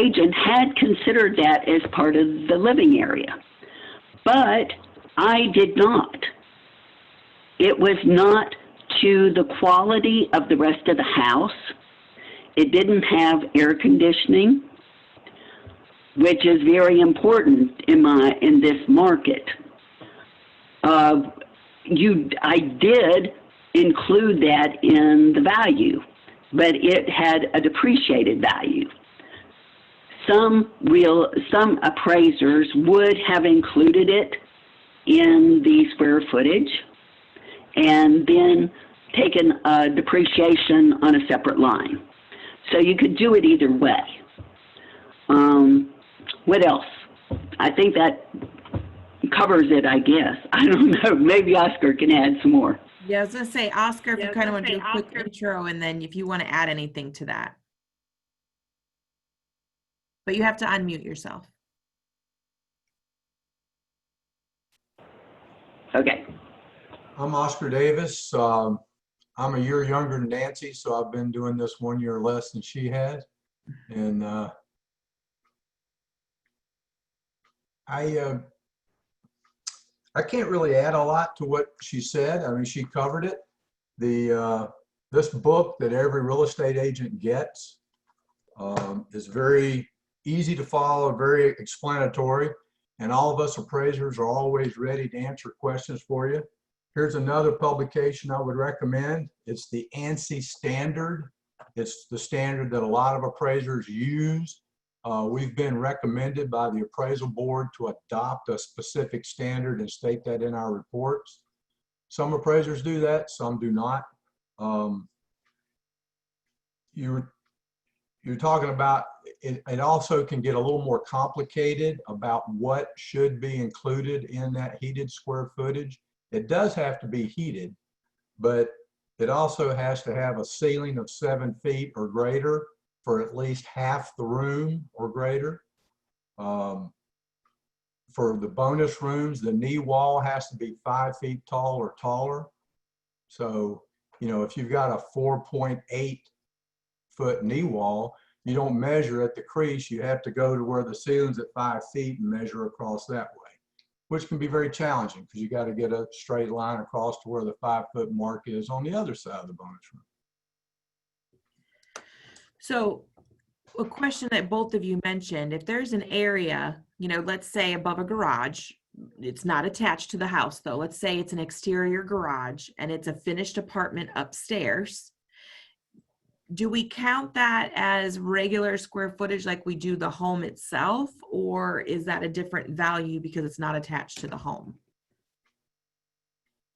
agent had considered that as part of the living area, but I did not. It was not to the quality of the rest of the house. It didn't have air conditioning, which is very important in this market. I did include that in the value, but it had a depreciated value. Some appraisers would have included it in the square footage and then taken a depreciation on a separate line. So you could do it either way. What else? I think that covers it, I guess. I don't know. Maybe Oscar can add some more. Yeah, I was going to say, Oscar, if you kind of want to do a quick intro, and then if you want to add anything to that. But you have to unmute yourself. Okay. I'm Oscar Davis. I'm a year younger than Nancy, so I've been doing this 1 year less than she has. And I can't really add a lot to what she said. I mean, she covered it. This book that every real estate agent gets is very easy to follow, very explanatory, and all of us appraisers are always ready to answer questions for you. Here's another publication I would recommend. It's the ANSI standard. It's the standard that a lot of appraisers use. We've been recommended by the appraisal board to adopt a specific standard and state that in our reports. Some appraisers do that, some do not. You're talking about, it also can get a little more complicated about what should be included in that heated square footage. It does have to be heated, but it also has to have a ceiling of 7 feet or greater for at least half the room or greater. For the bonus rooms, the knee wall has to be 5 feet tall or taller. So, you know, if you've got a 4.8 foot knee wall, you don't measure at the crease. You have to go to where the ceiling's at 5 feet and measure across that way, which can be very challenging because you got to get a straight line across to where the 5 foot mark is on the other side of the bonus room. So a question that both of you mentioned, if there's an area, you know, let's say above a garage, it's not attached to the house though. Let's say it's an exterior garage and it's a finished apartment upstairs. Do we count that as regular square footage like we do the home itself, or is that a different value because it's not attached to the home?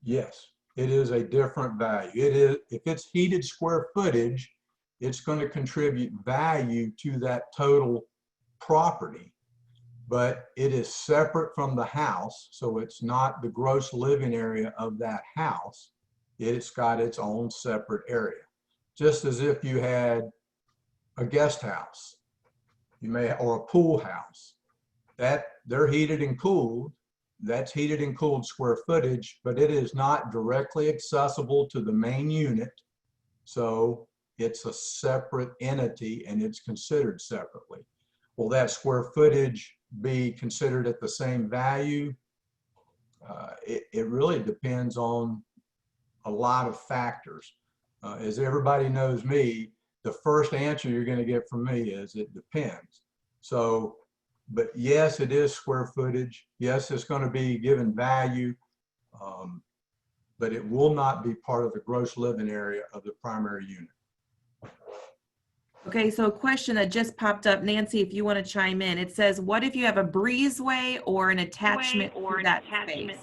Yes, it is a different value. It is, if it's heated square footage, it's going to contribute value to that total property, but it is separate from the house. So it's not the gross living area of that house. It's got its own separate area. Just as if you had a guest house, or a pool house, that they're heated and cooled. That's heated and cooled square footage, but it is not directly accessible to the main unit. So it's a separate entity and it's considered separately. Will that square footage be considered at the same value? It really depends on a lot of factors. As everybody knows me, the first answer you're going to get from me is it depends. So, but yes, it is square footage. Yes, it's going to be given value, but it will not be part of the gross living area of the primary unit. Okay, so a question that just popped up, Nancy, if you want to chime in, it says, what if you have a breezeway or an attachment to that space?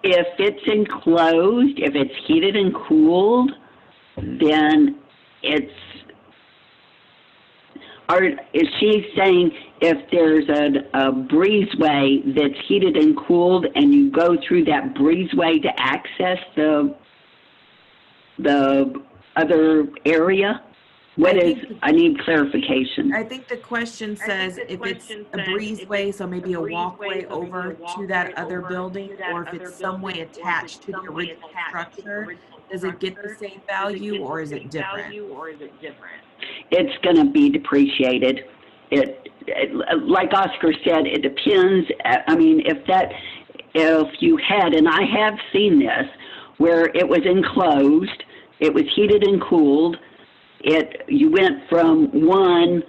If it's enclosed, if it's heated and cooled, then is she saying if there's a breezeway that's heated and cooled and you go through that breezeway to access the other area? I need clarification. I think the question says if it's a breezeway, so maybe a walkway over to that other building, or if it's some way attached to the original structure, does it get the same value or is it different? it's going to be depreciated. Like Oscar said, it depends. I mean, if you had, and I have seen this, where it was enclosed, it was heated and cooled, you went from one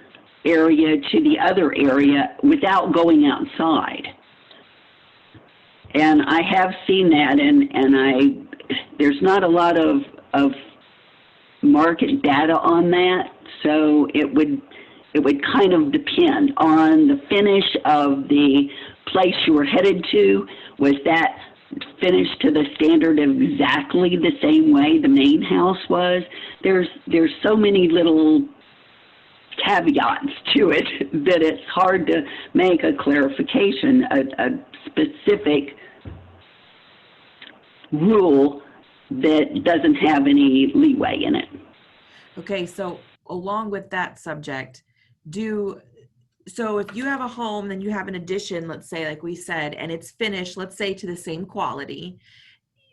area to the other area without going outside. And I have seen that, and there's not a lot of market data on that, so it would kind of depend on the finish of the place you were headed to. Was that finished to the standard of exactly the same way the main house was? There's so many little caveats to it that it's hard to make a clarification, a specific rule that doesn't have any leeway in it. Okay, so along with that subject, so if you have a home, then you have an addition, let's say, like we said, and it's finished, let's say, to the same quality.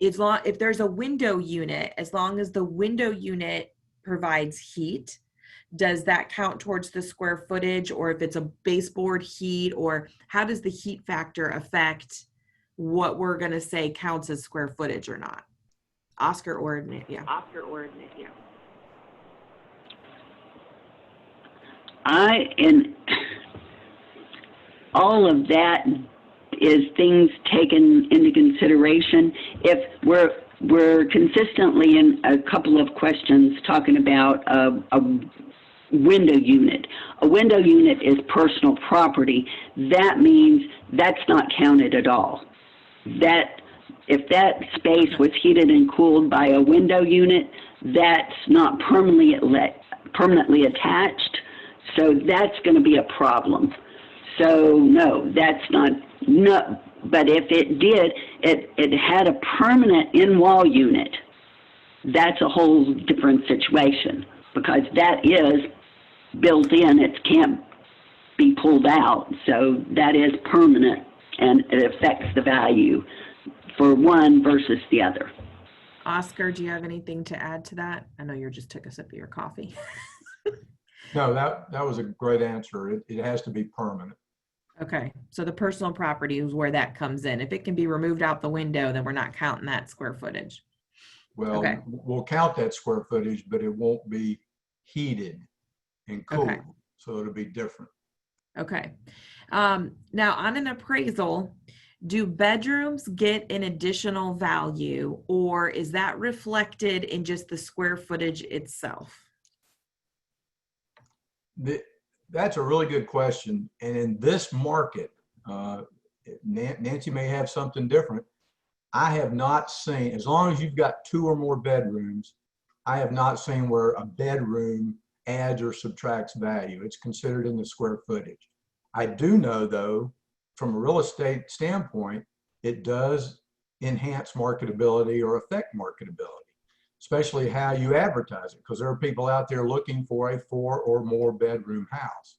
If there's a window unit, as long as the window unit provides heat, does that count towards the square footage? Or if it's a baseboard heat, or how does the heat factor affect what we're going to say counts as square footage or not? Oscar or Admit, yeah. And all of that is things taken into consideration. If we're consistently in a couple of questions talking about a window unit. A window unit is personal property. That means that's not counted at all. If that space was heated and cooled by a window unit, that's not permanently attached, so that's going to be a problem. So no, that's not, no. But if it did, it had a permanent in-wall unit, that's a whole different situation, because that is built in, it can't be pulled out, so that is permanent, and it affects the value for one versus the other. Oscar, do you have anything to add to that? I know you just took a sip of your coffee. No, that was a great answer. It has to be permanent. Okay, so the personal property is where that comes in. If it can be removed out the window, then we're not counting that square footage. Well, okay. We'll count that square footage, but it won't be heated and cooled, okay. So it'll be different. Okay. Now, on an appraisal, do bedrooms get an additional value, or is that reflected in just the square footage itself? That's a really good question. And in this market, Nancy may have something different. I have not seen, as long as you've got 2 or more bedrooms, I have not seen where a bedroom adds or subtracts value. It's considered in the square footage. I do know, though, from a real estate standpoint, it does enhance marketability or affect marketability, especially how you advertise it, because there are people out there looking for a 4 or more bedroom house.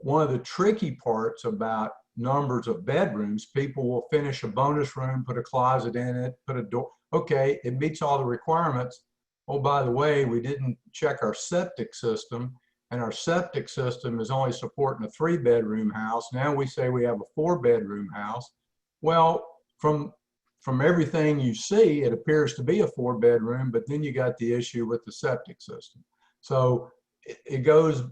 One of the tricky parts about numbers of bedrooms, people will finish a bonus room, put a closet in it, put a door. Okay, it meets all the requirements. Oh, by the way, we didn't check our septic system, and our septic system is only supporting a 3-bedroom house. Now we say we have a 4-bedroom house. Well, from everything you see, it appears to be a 4-bedroom, but then you got the issue with the septic system. So it goes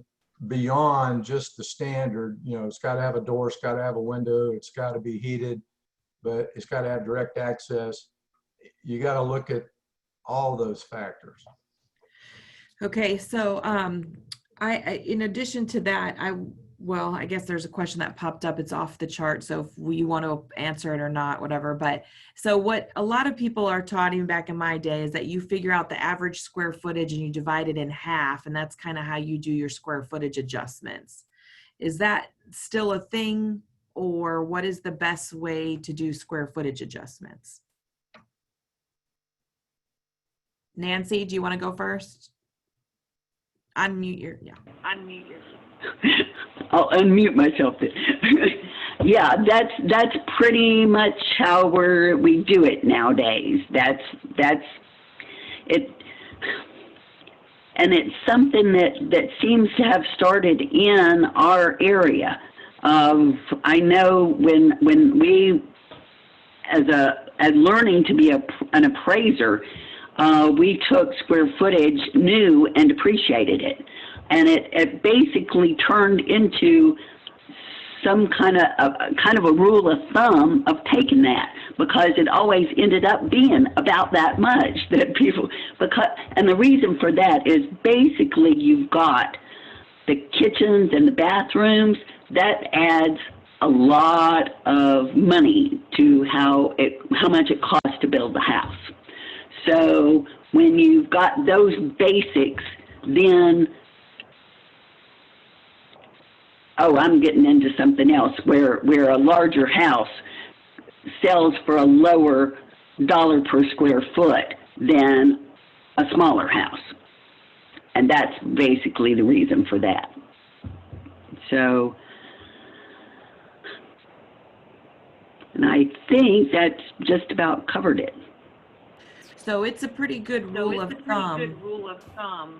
beyond just the standard, you know, it's got to have a door, it's got to have a window, it's got to be heated, but it's got to have direct access. You got to look at all those factors. Okay, so I in addition to that, I guess there's a question that popped up. It's off the chart, so if you want to answer it or not, whatever. But so what a lot of people are taught, even back in my day, is that you figure out the average square footage and you divide it in half, and that's kind of how you do your square footage adjustments. Is that still a thing, or what is the best way to do square footage adjustments? Nancy, do you want to go first? Unmute your. I'll unmute myself. Yeah, that's pretty much how we do it nowadays. That's it. and it's something that seems to have started in our area. I know when we, as learning to be an appraiser, we took square footage new and depreciated it, and it basically turned into some kind of a rule of thumb of taking that, because it always ended up being about that much that people, and the reason for that is basically you've got the kitchens and the bathrooms. That adds a lot of money to how much it costs to build the house. So when you've got those basics, then, I'm getting into something else, where a larger house sells for a lower dollar per square foot than a smaller house. And that's basically the reason for that. So, and I think that's just about covered it. So it's a pretty good rule of thumb.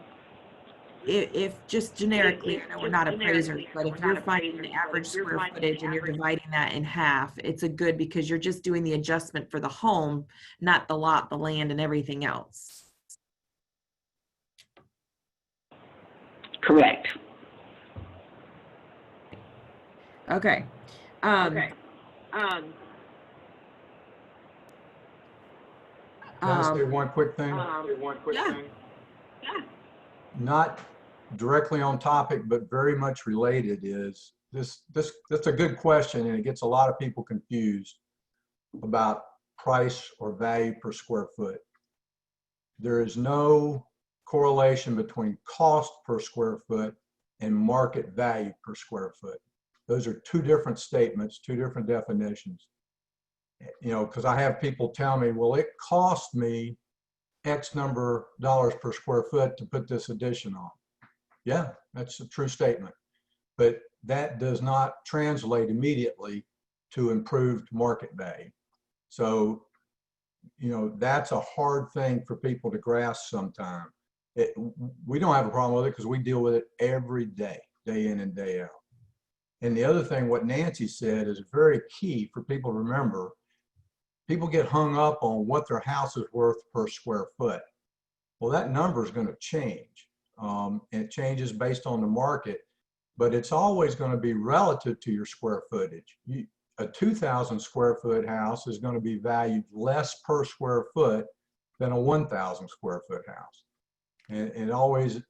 If just generically, I know we're not appraisers, but if you're finding the average square footage and you're dividing that in half, it's a good, because you're just doing the adjustment for the home, not the lot, the land, and everything else. Correct. Okay. Can I say one quick thing? Yeah. Not directly on topic, but very much related, is that's a good question, and it gets a lot of people confused about price or value per square foot. There is no correlation between cost per square foot and market value per square foot. Those are two different statements, two different definitions. You know, because I have people tell me, well, it cost me X number of dollars per square foot to put this addition on. Yeah, that's a true statement. But that does not translate immediately to improved market value. So, you know, that's a hard thing for people to grasp sometimes. We don't have a problem with it because we deal with it every day, day in and day out. And the other thing, what Nancy said, is very key for people to remember. People get hung up on what their house is worth per square foot. Well, that number is going to change. And it changes based on the market, but it's always going to be relative to your square footage. A 2,000 square foot house is going to be valued less per square foot than a 1,000 square foot house. And it always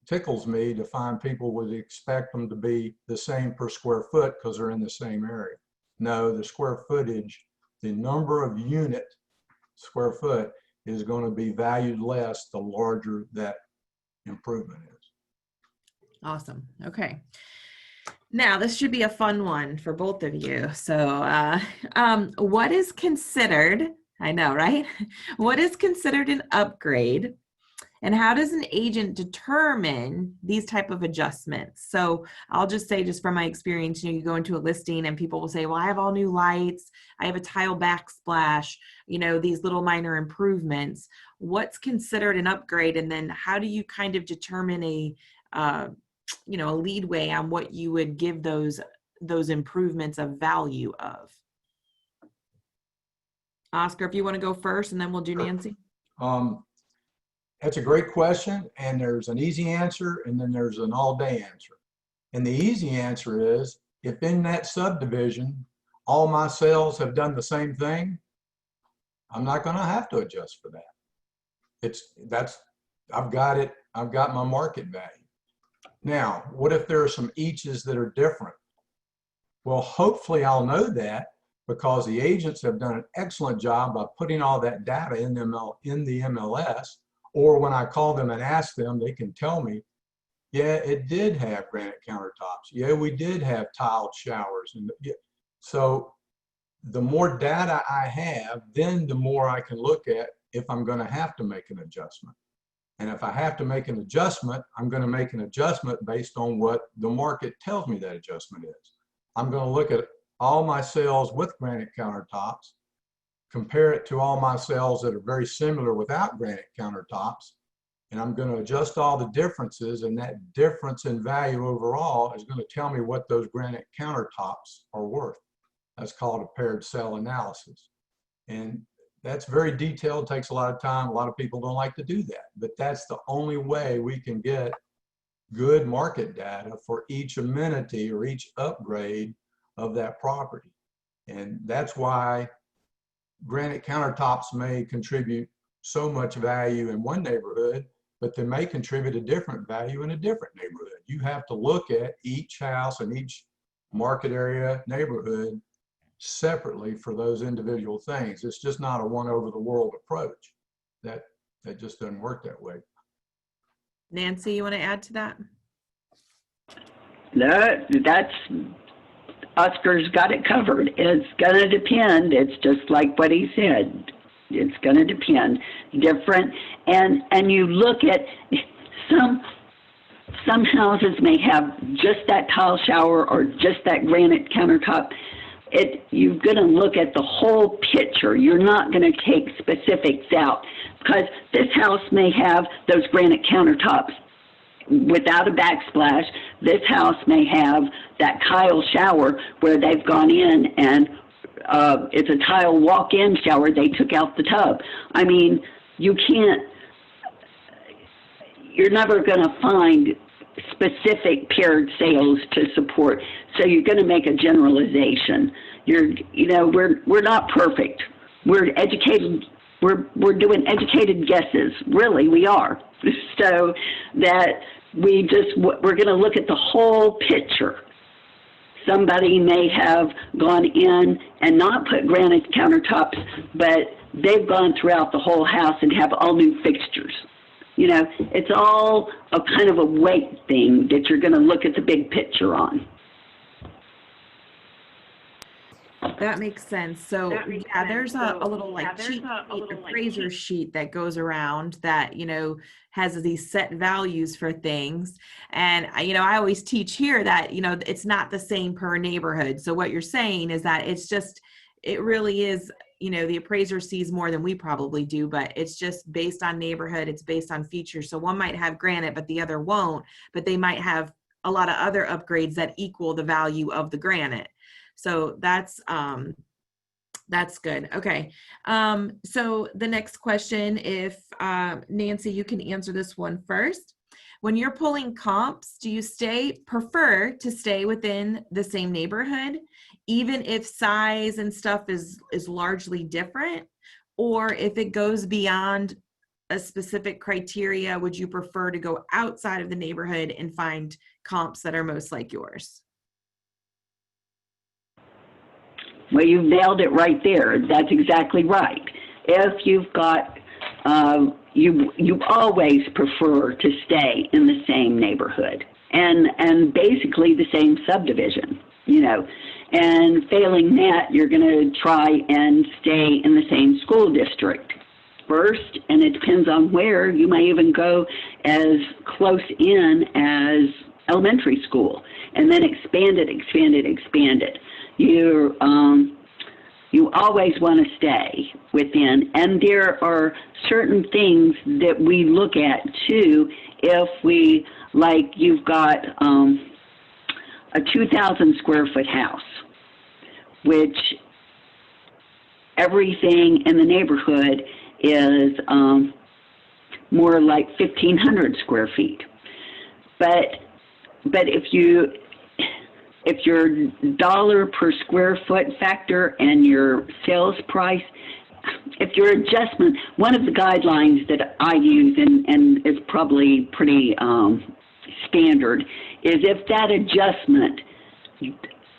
tickles me to find people would expect them to be the same per square foot because they're in the same area. No, the square footage, the number of unit square foot is going to be valued less the larger that improvement is. Awesome. Okay. Now, this should be a fun one for both of you. So, what is considered, I know, right? What is considered an upgrade? And how does an agent determine these type of adjustments? So I'll just say, just from my experience, you know, you go into a listing and people will say, well, I have all new lights, I have a tile backsplash, you know, these little minor improvements. What's considered an upgrade? And then how do you kind of determine a leadway on what you would give those improvements of value of? Oscar, if you want to go first, and then we'll do Nancy. That's a great question, and there's an easy answer and then there's an all-day answer. And the easy answer is, if in that subdivision all my sales have done the same thing, I'm not going to have to adjust for that. I've got my market value. Now, what if there are some eaches that are different? Well, hopefully I'll know that, because the agents have done an excellent job by putting all that data in the MLS. Or when I call them and ask them, they can tell me, yeah, it did have granite countertops. Yeah, we did have tiled showers. And so the more data I have, then the more I can look at if I'm going to have to make an adjustment. And if I have to make an adjustment, I'm going to make an adjustment based on what the market tells me that adjustment is. I'm going to look at all my sales with granite countertops, compare it to all my sales that are very similar without granite countertops, and I'm going to adjust all the differences, and that difference in value overall is going to tell me what those granite countertops are worth. That's called a paired cell analysis. And that's very detailed, takes a lot of time. A lot of people don't like to do that, but that's the only way we can get good market data for each amenity or each upgrade of that property. And that's why granite countertops may contribute so much value in one neighborhood, but they may contribute a different value in a different neighborhood. You have to look at each house and each market area neighborhood separately for those individual things. It's just not a one over the world approach. That just doesn't work that way. Nancy, you want to add to that? No, that's, Oscar's got it covered. It's going to depend. It's just like what he said. It's going to depend. Different. And you look at some houses may have just that tile shower or just that granite countertop. You're going to look at the whole picture. You're not going to take specifics out, because this house may have those granite countertops without a backsplash. This house may have that tile shower where they've gone in and it's a tile walk-in shower. They took out the tub. I mean, you're never going to find specific paired sales to support. So you're going to make a generalization. We're not perfect. We're educated. We're doing educated guesses. Really, we are. So that we're going to look at the whole picture. Somebody may have gone in and not put granite countertops, but they've gone throughout the whole house and have all new fixtures. It's all a kind of a weight thing that you're going to look at the big picture on. That makes sense. So yeah, there's a little like cheat appraiser sheet that goes around that, has these set values for things. And, I always teach here that, it's not the same per neighborhood. So what you're saying is that it really is, the appraiser sees more than we probably do, but it's just based on neighborhood. It's based on features. So one might have granite, but the other won't, but they might have a lot of other upgrades that equal the value of the granite. So that's good. Okay. So the next question, if Nancy, you can answer this one first. When you're pulling comps, do you prefer to stay within the same neighborhood, even if size and stuff is largely different? Or if it goes beyond a specific criteria, would you prefer to go outside of the neighborhood and find comps that are most like yours? Well, you've nailed it right there. That's exactly right. If you've got, you always prefer to stay in the same neighborhood and basically the same subdivision, and failing that, you're going to try and stay in the same school district first, and it depends on where. You may even go as close in as elementary school and then expand it. You always want to stay within, and there are certain things that we look at too. If you've got a 2,000 square foot house, which everything in the neighborhood is more like 1,500 square feet, but if your dollar per square foot factor and your sales price, if your adjustment, one of the guidelines that I use and is probably pretty standard, is if that adjustment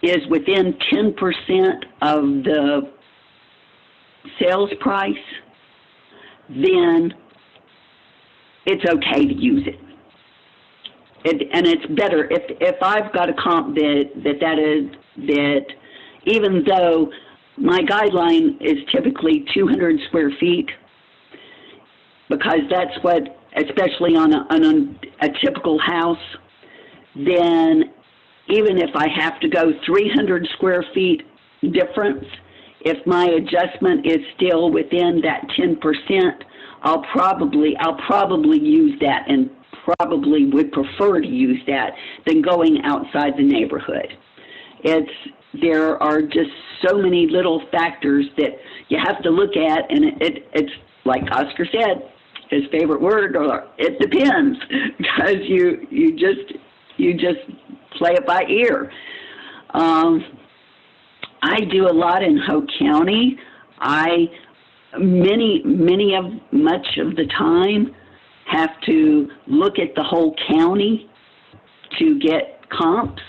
is within 10% of the sales price, then it's okay to use it. And it's better if I've got a comp that even though my guideline is typically 200 square feet, because that's what, especially on a typical house, then even if I have to go 300 square feet difference, if my adjustment is still within that 10%, I'll probably use that, and probably would prefer to use that than going outside the neighborhood. There are just so many little factors that you have to look at, and it's like Oscar said, his favorite word, or it depends, because you just play it by ear. I do a lot in Hope County. Much of the time have to look at the whole county to get comps.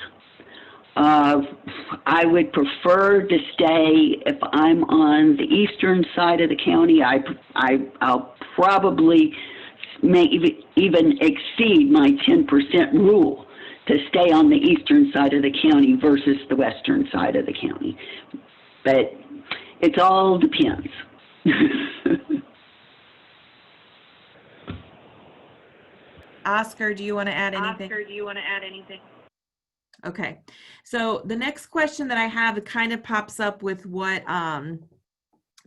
I would prefer to stay, if I'm on the eastern side of the county, I'll probably even exceed my 10% rule to stay on the eastern side of the county versus the western side of the county. But it all depends. Oscar, do you want to add anything? Okay, so the next question that I have, it kind of pops up with what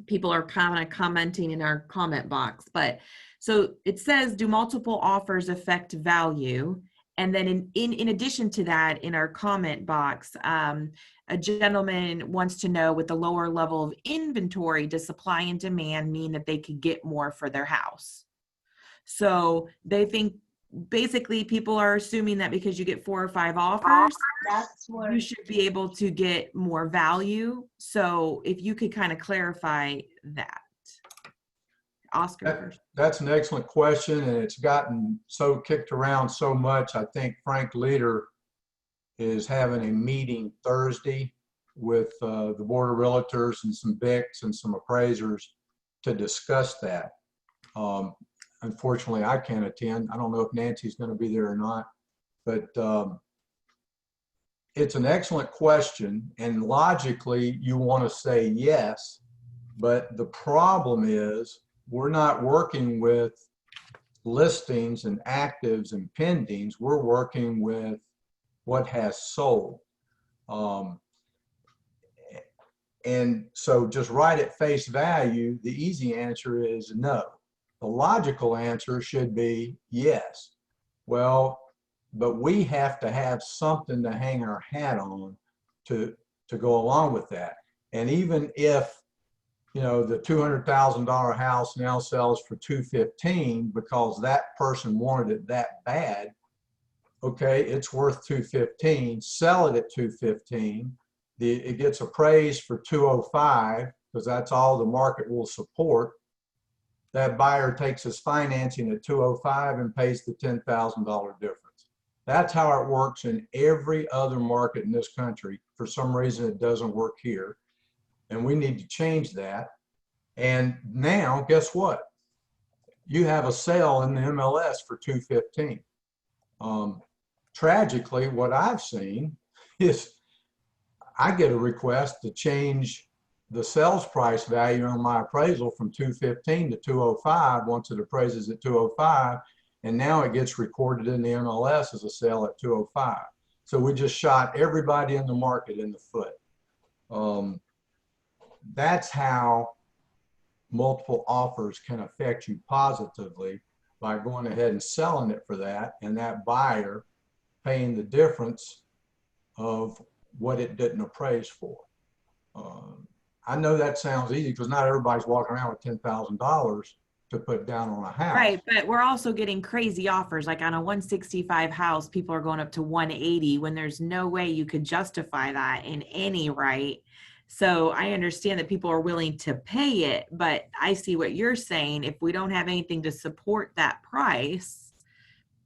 people are kind of commenting in our comment box. But so it says, do multiple offers affect value? And then in addition to that, in our comment box, a gentleman wants to know, with the lower level of inventory, does supply and demand mean that they could get more for their house? So they think basically people are assuming that because you get 4 or 5 offers, you should be able to get more value. So if you could kind of clarify that. Oscar first. That's an excellent question, and it's gotten so kicked around so much. I think Frank Leader is having a meeting Thursday with the Board of Realtors and some BICs and some appraisers to discuss that. Unfortunately, I can't attend. I don't know if Nancy's going to be there or not, but it's an excellent question, and logically you want to say yes, but the problem is we're not working with listings and actives and pendings. We're working with what has sold. And so just right at face value, the easy answer is no. The logical answer should be yes. Well, but we have to have something to hang our hat on to go along with that. And even if, you know, the $200,000 house now sells for $215 because that person wanted it that bad, okay, it's worth $215, sell it at $215. It gets appraised for $205 because that's all the market will support. That buyer takes his financing at $205 and pays the $10,000 difference. That's how it works in every other market in this country. For some reason, it doesn't work here, and we need to change that. And now, guess what? You have a sale in the MLS for $215. Tragically, what I've seen is I get a request to change the sales price value on my appraisal from $215 to $205 once it appraises at $205, and now it gets recorded in the MLS as a sale at $205. So we just shot everybody in the market in the foot. That's how multiple offers can affect you positively, by going ahead and selling it for that, and that buyer paying the difference of what it didn't appraise for. I know that sounds easy because not everybody's walking around with $10,000 to put down on a house. Right, but we're also getting crazy offers. Like on a 165 house, people are going up to 180 when there's no way you could justify that in any right. So I understand that people are willing to pay it, but I see what you're saying. If we don't have anything to support that price,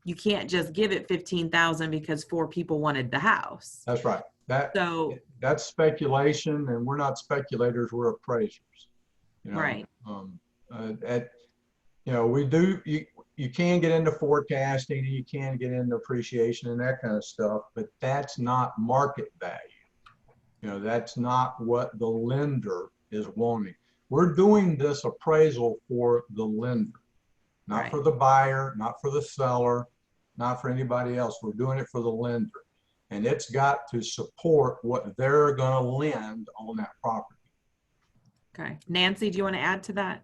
you can't just give it $15,000 because 4 people wanted the house. That's right. That's speculation, and we're not speculators, we're appraisers. You know? Right. You know, we do, you can get into forecasting, and you can get into appreciation and that kind of stuff, but that's not market value. You know, that's not what the lender is wanting. We're doing this appraisal for the lender, not Right. for the buyer, not for the seller, not for anybody else. We're doing it for the lender. And it's got to support what they're going to lend on that property. Okay. Nancy, do you want to add to that?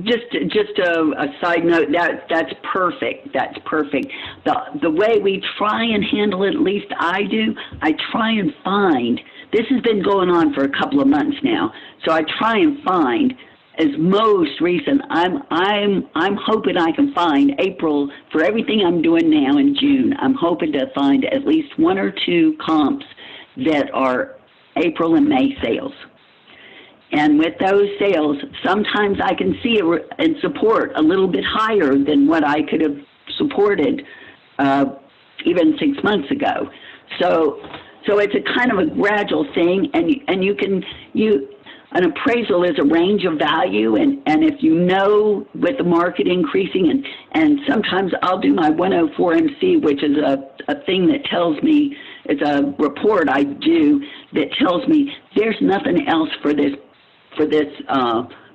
just a side note, that's perfect. That's perfect. The way we try and handle it, at least I do, I try and find, this has been going on for a couple of months now, so I try and find as most recent, I'm hoping I can find April, for everything I'm doing now in June, I'm hoping to find at least 1 or 2 comps that are April and May sales. And with those sales, sometimes I can see and support a little bit higher than what I could have supported even 6 months ago. So it's a kind of a gradual thing, and an appraisal is a range of value, and if you know with the market increasing, and sometimes I'll do my 104MC, which is a thing that tells me, it's a report I do that tells me there's nothing else for this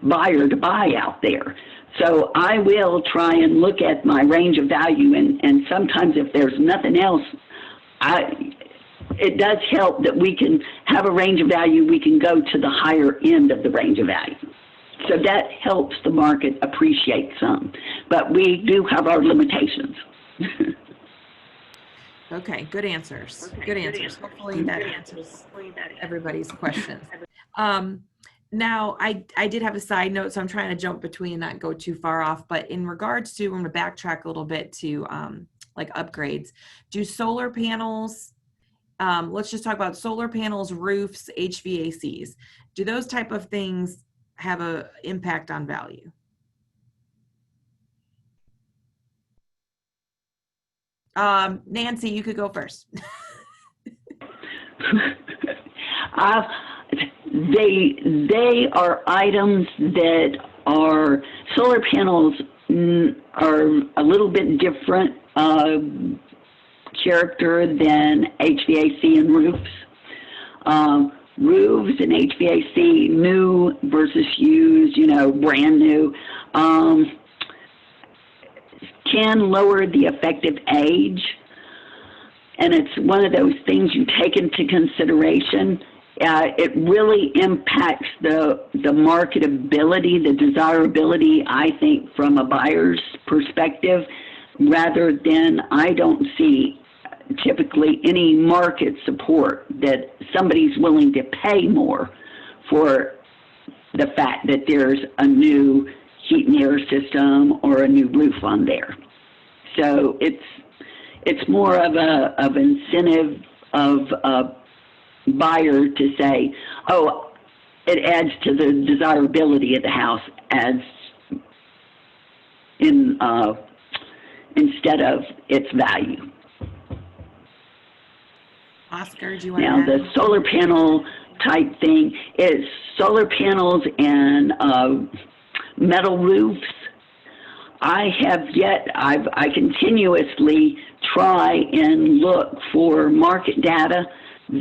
buyer to buy out there. So I will try and look at my range of value, and sometimes if there's nothing else, it does help that we can have a range of value, we can go to the higher end of the range of value. So that helps the market appreciate some, but we do have our limitations. Okay, good answers. Good answers. Hopefully that answers everybody's questions. Now, I did have a side note, so I'm trying to jump between and not go too far off. But in regards to, I'm going to backtrack a little bit to like upgrades. Do solar panels, let's just talk about solar panels, roofs, HVACs. Do those type of things have an impact on value? Nancy, you could go first. They are items that are, solar panels are a little bit different character than HVAC and roofs. Roofs and HVAC, new versus used, brand new, can lower the effective age. And it's one of those things you take into consideration. It really impacts the marketability, the desirability, I think, from a buyer's perspective, rather than, I don't see typically any market support that somebody's willing to pay more for the fact that there's a new heat and air system or a new roof on there. So it's more of an incentive of a buyer to say, oh, it adds to the desirability of the house as in instead of its value. Oscar, do you want now, to add? the solar panel type thing is solar panels and metal roofs. I continuously try and look for market data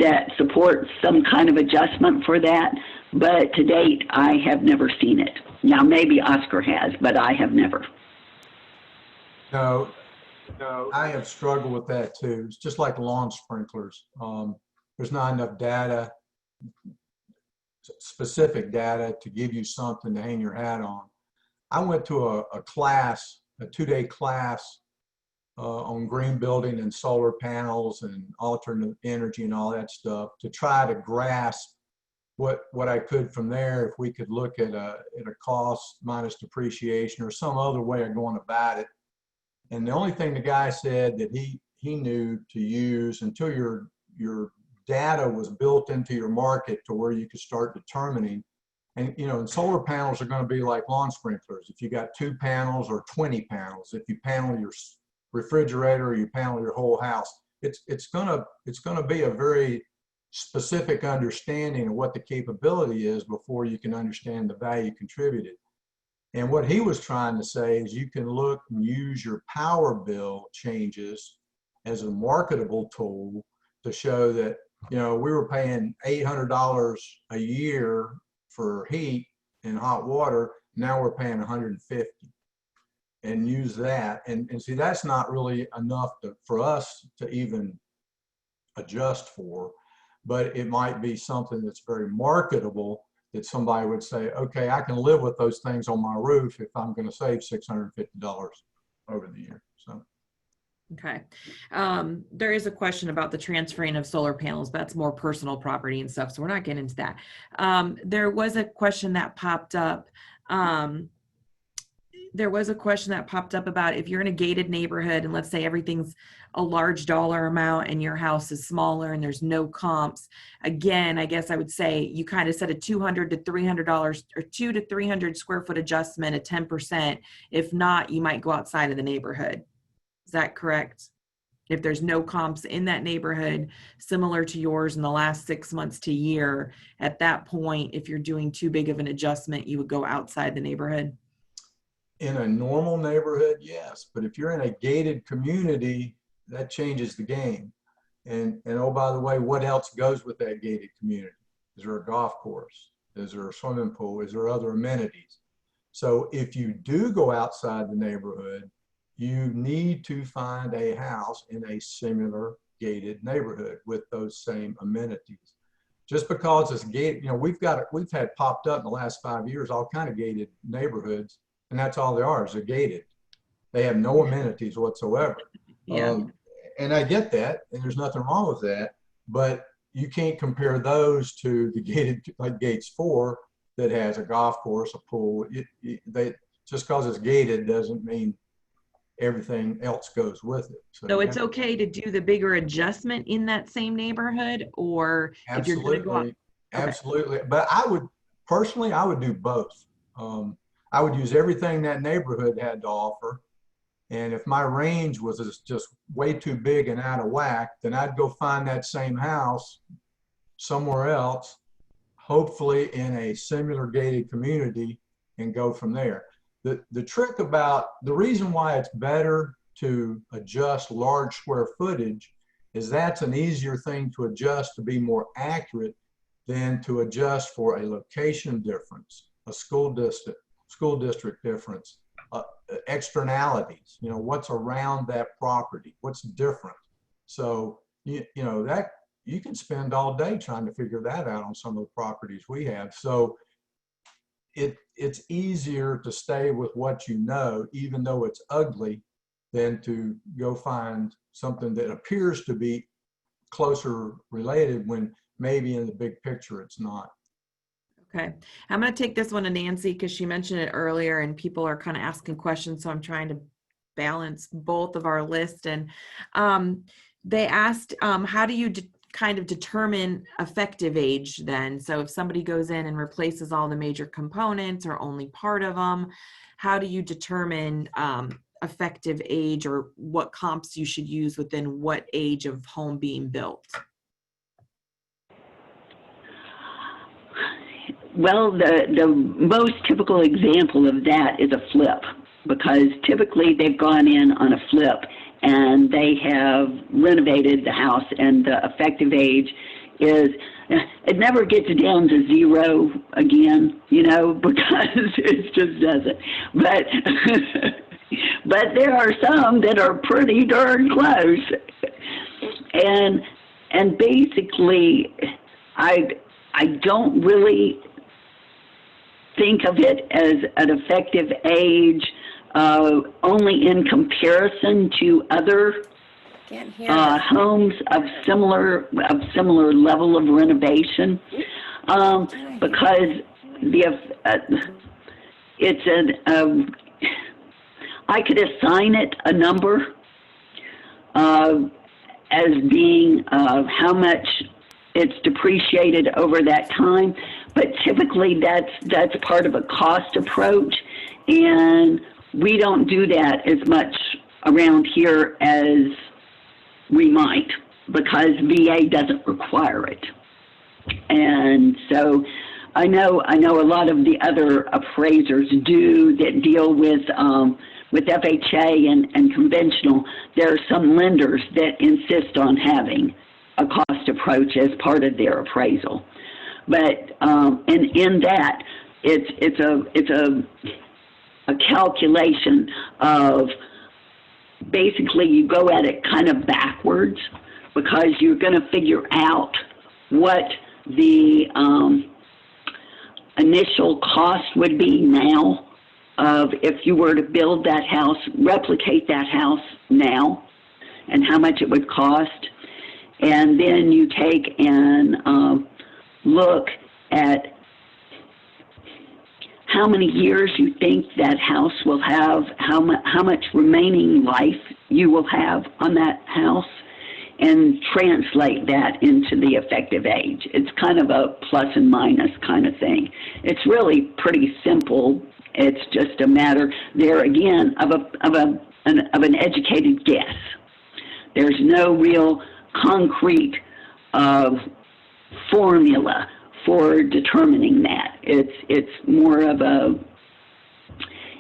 that supports some kind of adjustment for that, but to date, I have never seen it. Now, maybe Oscar has, but I have never. No, I have struggled with that too. It's just like lawn sprinklers. There's not enough data, specific data, to give you something to hang your hat on. I went to a class, a 2-day class on green building and solar panels and alternate energy and all that stuff to try to grasp what I could from there, if we could look at a cost minus depreciation or some other way of going about it. And the only thing the guy said that he knew to use until your data was built into your market to where you could start determining. And and solar panels are going to be like lawn sprinklers. If you got 2 panels or 20 panels, if you panel your refrigerator or you panel your whole house, it's gonna be a very specific understanding of what the capability is before you can understand the value contributed. And what he was trying to say is you can look and use your power bill changes as a marketable tool to show that, we were paying $800 a year for heat and hot water. Now we're paying $150, and use that. And see, that's not really enough for us to even adjust for, but it might be something that's very marketable that somebody would say, okay, I can live with those things on my roof if I'm going to save $650 over the year. So. Okay. There is a question about the transferring of solar panels. That's more personal property and stuff, so we're not getting into that. There was a question that popped up. About if you're in a gated neighborhood and let's say everything's a large dollar amount and your house is smaller and there's no comps. Again, I guess I would say you kind of said a $200 to $300 or 2 to 300 square foot adjustment at 10%. If not, you might go outside of the neighborhood. Is that correct? If there's no comps in that neighborhood similar to yours in the last 6 months to year, at that point, if you're doing too big of an adjustment, you would go outside the neighborhood. In a normal neighborhood, yes. But if you're in a gated community, that changes the game. And oh, by the way, what else goes with that gated community? Is there a golf course? Is there a swimming pool? Is there other amenities? So if you do go outside the neighborhood, you need to find a house in a similar gated neighborhood with those same amenities. Just because it's gated, we've had popped up in the last 5 years all kind of gated neighborhoods, and that's all they are, is they're gated. They have no amenities whatsoever. Yeah. And I get that, and there's nothing wrong with that, but you can't compare those to the gated, like Gates 4, that has a golf course, a pool. Just because it's gated doesn't mean everything else goes with it. So it's okay to do the bigger adjustment in that same neighborhood, or if you're going to go out. Okay. Absolutely. But I would do both. I would use everything that neighborhood had to offer. And if my range was just way too big and out of whack, then I'd go find that same house somewhere else, hopefully in a similar gated community, and go from there. The trick about the reason why it's better to adjust large square footage is that's an easier thing to adjust to be more accurate than to adjust for a location difference, a school district difference, externalities, what's around that property, what's different. So, that you can spend all day trying to figure that out on some of the properties we have. So it's easier to stay with what you know, even though it's ugly, than to go find something that appears to be closer related when maybe in the big picture it's not. Okay. I'm going to take this one to Nancy because she mentioned it earlier and people are kind of asking questions. So I'm trying to balance both of our list. And they asked, how do you kind of determine effective age then? So if somebody goes in and replaces all the major components or only part of them, how do you determine effective age, or what comps you should use within what age of home being built? Well, the most typical example of that is a flip, because typically they've gone in on a flip and they have renovated the house, and the effective age is, it never gets down to zero again, because it just doesn't. But there are some that are pretty darn close. And basically, I don't really think of it as an effective age only in comparison to other homes of similar level of renovation, because I could assign it a number as being how much it's depreciated over that time. But typically that's part of a cost approach, and we don't do that as much around here as we might, because VA doesn't require it. And so I know a lot of the other appraisers do that deal with FHA and conventional. There are some lenders that insist on having a cost approach as part of their appraisal. But in that, it's a calculation of, basically you go at it kind of backwards, because you're going to figure out what the initial cost would be now of if you were to build that house, replicate that house now, and how much it would cost. And then you take and look at how many years you think that house will have, how much remaining life you will have on that house, and translate that into the effective age. It's kind of a plus and minus kind of thing. It's really pretty simple. It's just a matter, there again, of an educated guess. There's no real concrete formula for determining that. It's more of a,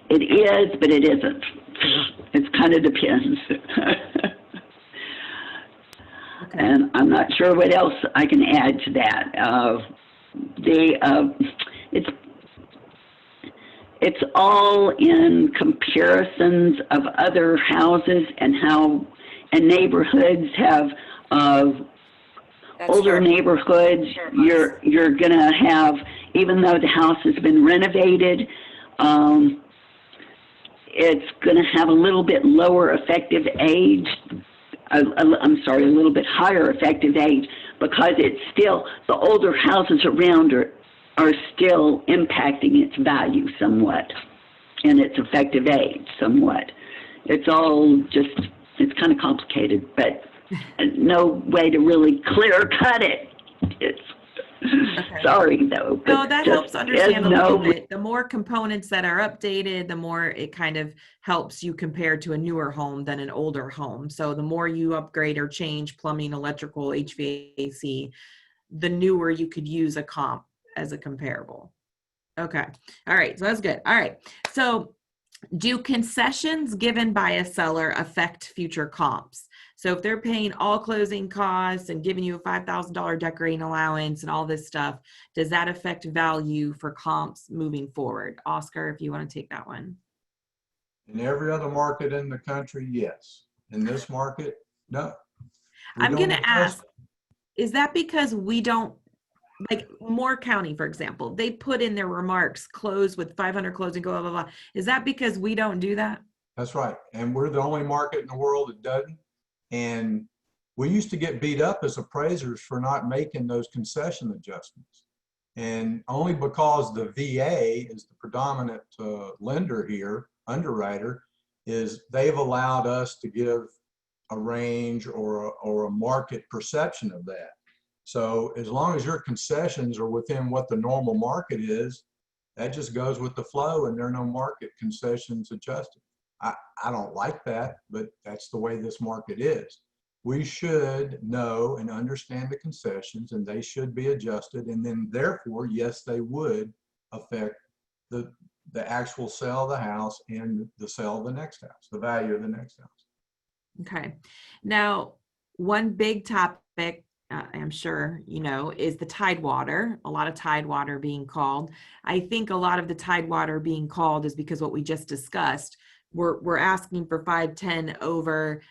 it is, but it isn't. It kind of depends. Okay. And I'm not sure what else I can add to that. It's all in comparisons of other houses and how, and neighborhoods have, That's older fair. neighborhoods, Sure. you're gonna have, even though the house has been renovated, it's gonna have a little bit lower effective age, I'm sorry, a little bit higher effective age, because it's still, the older houses around are still impacting its value somewhat and its effective age somewhat. It's all just, it's kind of complicated, but no way to really clear cut it. It's, Okay. sorry though. No, that helps understand a little no, bit. The more components that are updated, the more it kind of helps you compare to a newer home than an older home. So the more you upgrade or change plumbing, electrical, HVAC, the newer you could use a comp as a comparable. Okay. All right. So that's good. All right. So do concessions given by a seller affect future comps? So if they're paying all closing costs and giving you a $5,000 decorating allowance and all this stuff, does that affect value for comps moving forward? Oscar, if you want to take that one. In every other market in the country, yes. In this market, no. I'm going to ask, is that because we don't, like Moore County, for example, they put in their remarks, close with 500 closing, blah, blah, blah. Is that because we don't do that? That's right. And we're the only market in the world that doesn't. And we used to get beat up as appraisers for not making those concession adjustments. And only because the VA is the predominant lender here, underwriter, is they've allowed us to give a range or a market perception of that. So as long as your concessions are within what the normal market is, that just goes with the flow and there are no market concessions adjusted. I don't like that, but that's the way this market is. We should know and understand the concessions and they should be adjusted. And then therefore, yes, they would affect the actual sale of the house and the sale of the next house, the value of the next house. Okay. Now, one big topic, I'm sure you know, is the Tidewater. A lot of Tidewater being called. I think a lot of the Tidewater being called is because what we just discussed. We're asking for 510 over,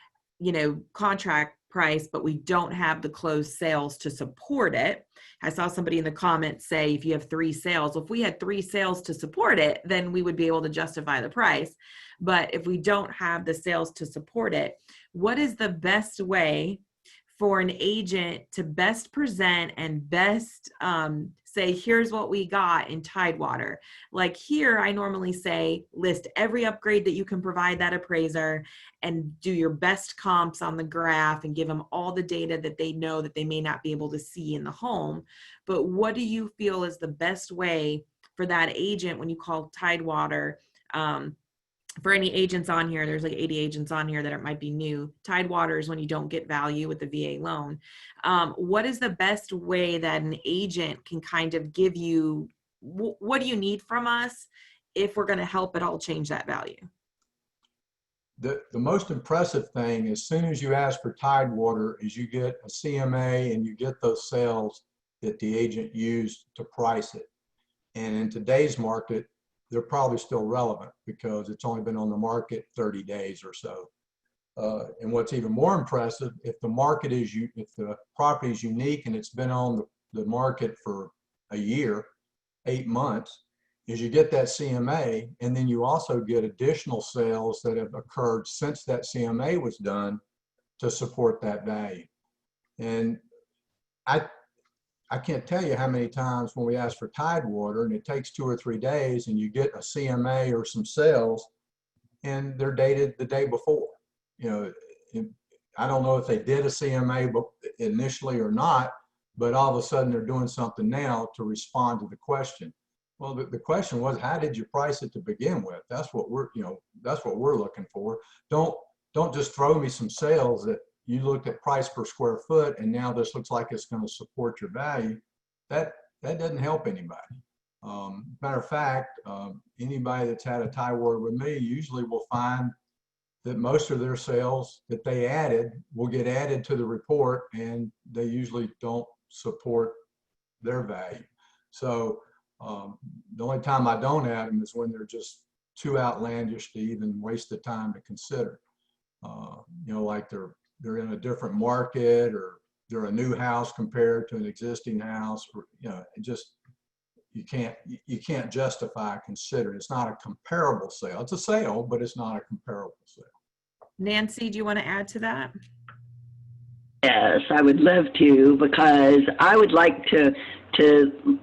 you know, contract price, but we don't have the closed sales to support it. I saw somebody in the comments say, if you have 3 sales, well, if we had 3 sales to support it, then we would be able to justify the price. But if we don't have the sales to support it, what is the best way for an agent to best present and best say, here's what we got in Tidewater? Like here, I normally say, list every upgrade that you can provide that appraiser and do your best comps on the graph and give them all the data that they know that they may not be able to see in the home. But what do you feel is the best way for that agent when you call Tidewater? For any agents on here, there's like 80 agents on here that might be new. Tidewater is when you don't get value with the VA loan. What is the best way that an agent can kind of give you, what do you need from us if we're going to help at all change that value? The most impressive thing, as soon as you ask for Tidewater, is you get a CMA and you get those sales that the agent used to price it. And in today's market, they're probably still relevant because it's only been on the market 30 days or so. And what's even more impressive, if the market is, if the property is unique and it's been on the market for a year, 8 months is you get that CMA, and then you also get additional sales that have occurred since that CMA was done to support that value. And I can't tell you how many times when we ask for Tidewater and it takes 2 or 3 days and you get a CMA or some sales and they're dated the day before. You know, I don't know if they did a CMA initially or not, but all of a sudden they're doing something now to respond to the question. Well, the question was, how did you price it to begin with? That's what we're, that's what we're looking for. Don't just throw me some sales that you looked at price per square foot and now this looks like it's going to support your value. That doesn't help anybody. Matter of fact, anybody that's had a Tidewater with me usually will find that most of their sales that they added will get added to the report, and they usually don't support their value. So the only time I don't add them is when they're just too outlandish to even waste the time to consider. Like they're in a different market, or they're a new house compared to an existing house, or it just, you can't justify considering. It's not a comparable sale. It's a sale, but it's not a comparable sale. Nancy, do you want to add to that? Yes, I would love to, because I would like to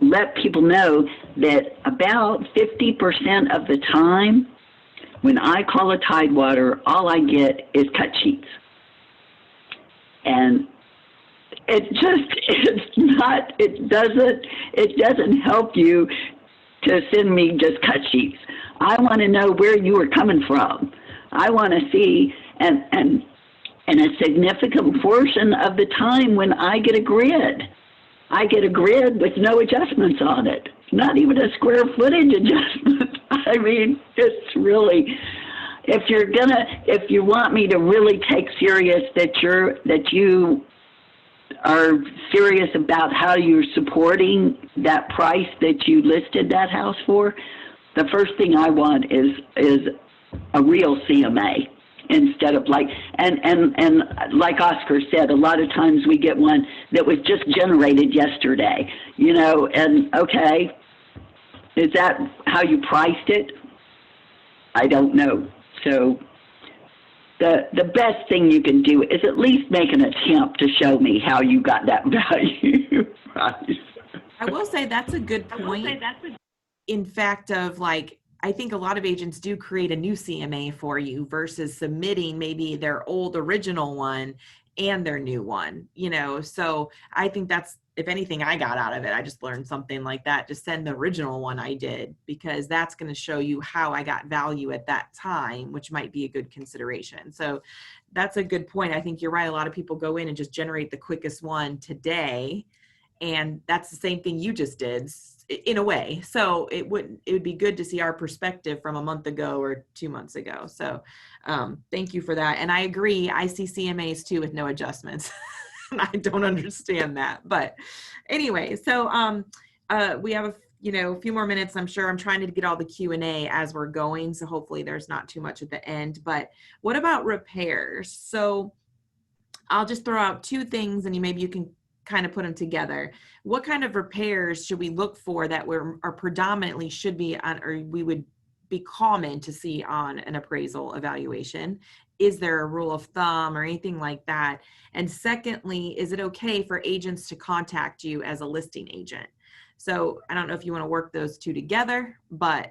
let people know that about 50% of the time when I call a Tidewater, all I get is cut sheets. And it doesn't help you to send me just cut sheets. I want to know where you are coming from. I want to see, and a significant portion of the time when I get a grid with no adjustments on it, not even a square footage adjustment. I mean, it's really, if you want me to really take serious that you are serious about how you're supporting that price that you listed that house for, the first thing I want is a real CMA, instead of like, and like Oscar said, a lot of times we get one that was just generated yesterday, and okay, is that how you priced it? I don't know. So the best thing you can do is at least make an attempt to show me how you got that value price. I will say that's a good point. In fact, I think a lot of agents do create a new CMA for you versus submitting maybe their old original one and their new one, so I think that's, if anything I got out of it, I just learned something like that. Just send the original one I did, because that's going to show you how I got value at that time, which might be a good consideration. So that's a good point. I think you're right. A lot of people go in and just generate the quickest one today. And that's the same thing you just did in a way. So it would be good to see our perspective from a month ago or 2 months ago. So thank you for that. And I agree. I see CMAs too with no adjustments. I don't understand that. But anyway, so we have a few more minutes. I'm sure I'm trying to get all the Q&A as we're going. So hopefully there's not too much at the end. But what about repairs? So I'll just throw out 2 things, and maybe you can kind of put them together. What kind of repairs should we look for that are predominantly should be on, or we would be common to see on an appraisal evaluation? Is there a rule of thumb or anything like that? And secondly, is it okay for agents to contact you as a listing agent? So I don't know if you want to work those 2 together, but